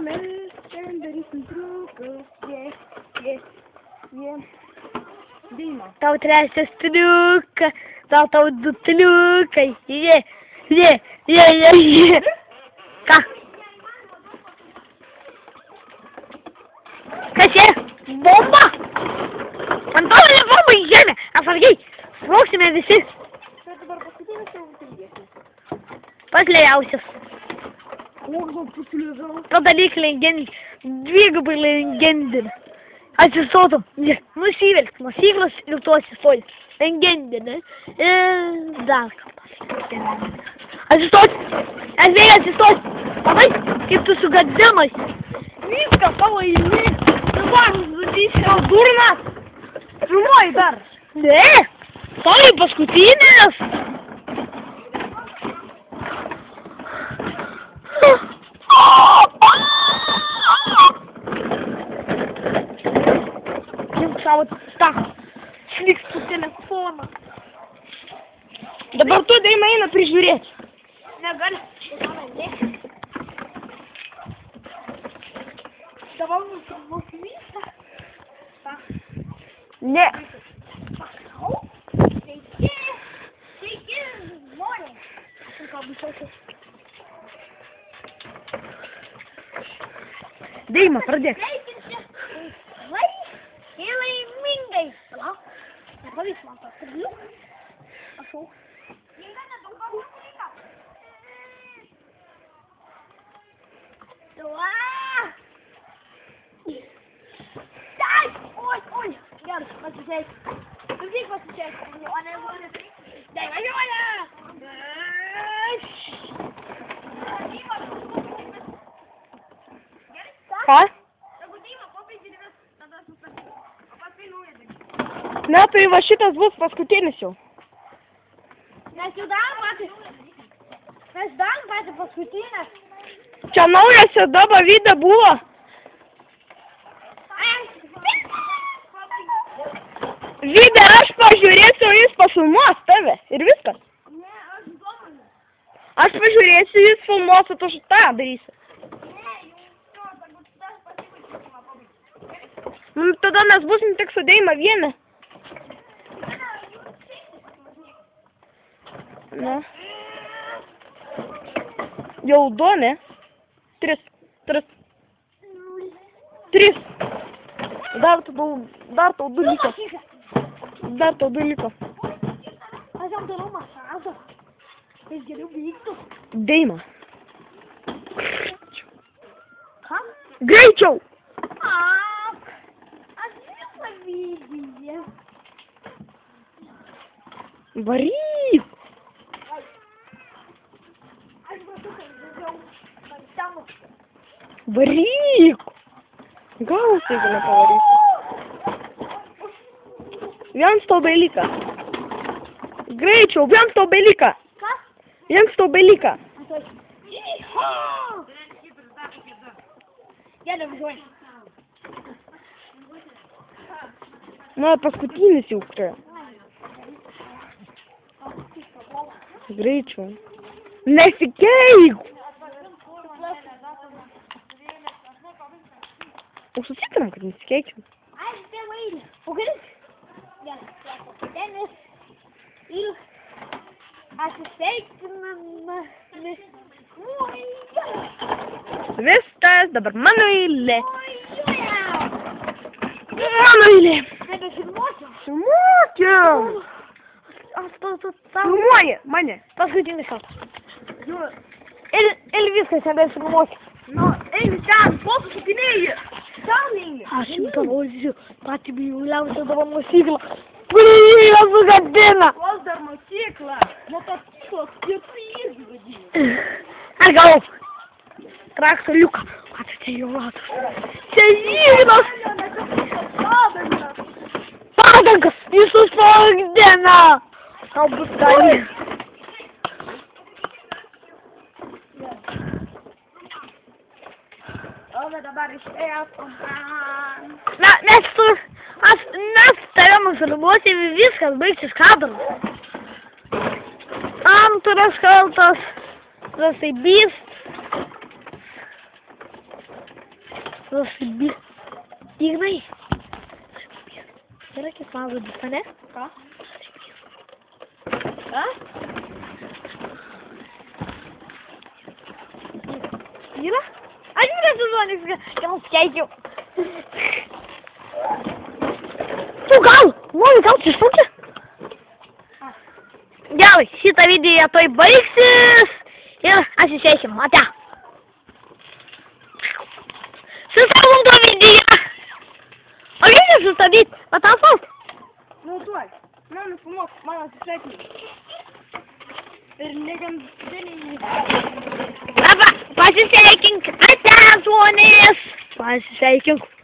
mes šiandien darysim triukus. Deima. Tau trečias triukas, tau du triukai. Ką? Kas čia? Bomba? Fantominė bomba į žemę. Atsargiai. Sprogsime visi. Tai dabar paskutinis jau ilgesnis. Pats lėliausias. Koks gal pusilėžau? Padaryk legendinis. Dvigubai legendinis. Atsistotum. Nusivelk mokyklos ir tu atsistoji. Legendinis. Dar ką pasakyti. Atsistot. Esmėj atsistot. Matai, kaip tu sugadinai. Viską tavo eilė. Dabar nužudysi. Gal durnas? Pirmoji dar. Ne. Tai paskutinis. Imk savo tą šlikstų telefoną. Dabar tu Deima eina prižiūrėti. Negali. Dabar mūsų vyksta. Ne. Sveiki, žmonės. Deima, pradėk. Ir laimingai. Palauk. Nepavyks man tą kabliuką. Prašau. Oi. Gerai, pasisėk. Tik pasisėk. O ne, tai važiuoja. Ką? Ne, tai va šitas bus paskutinis jau. Mes jau darom patį paskutinę. Čia naujas ir dabar video buvo. Video aš pažiūrėsiu, jis pafilmuos tave. Ir viskas. Ne, aš dominu. Aš pažiūrėsiu, jis filmuos, o tu šitą darysi. Nu, tada mes būsim tik su Deima vieni. Na. Jau du, ne? Tris. Dar tau du liko. Aš jam darau masažą. Jis geriau vyktų. Deima. Ką? Greičiau! Aš visą vidiją. Varyk! Aš matau, kad daugiau vartamų. Varyk! Gausiai, jeigu nepavarysi. Vienas tau beliko. Greičiau, vienas tau beliko. Ką? Vienas tau beliko. Atoj. Gerai, važiuoju. Na, paskutinis jau krėjo. Greičiau. Nesikeik! Užsusitram, kad nesikeikčiau. Aš tėvailį. O gerai? Tenis. Ir atsisveikiname. Viskas, dabar mano eilė. Važiuojam. Mano eilė. Nebefilmuosiu. Filmuokim. Aš Filmuoji mane. paskutinis kartą. Ir viskas, nebefilmuosiu. Nu, eini ten, paskutinėji. Ten eini. Aš jums parodysiu patį bjauriausią savo mokyklą, kuri yra sugadina. Kol dar mokykla. Motociklas, ir tu irgi vadini. Aš gal traktoliuką. Matai, čia jau ratas. Čia žygnos. Padangas, jis susprogdina. Tau bus gali. O, bet dabar išėjau. Mes tave nufilmuosim ir viskas baigsis kadras. Antras kartas. Tas tai byst. Ignai. Yra kiek man žodis, ne? Ką? Ką? Yra? Aš nesužuonis, gal skeikiu. Tu gal iššūkė? Gerai, šitą video toj baigsis ir atsisveikim, ate. Sustabdom to video. O reikia sustabdyt, patapalt? Nu, tuoj. Man nufilmuok, man atsisveikinti. Ir legendinį. Arba, pasisveikink, ate žmonės. Pasisveikink.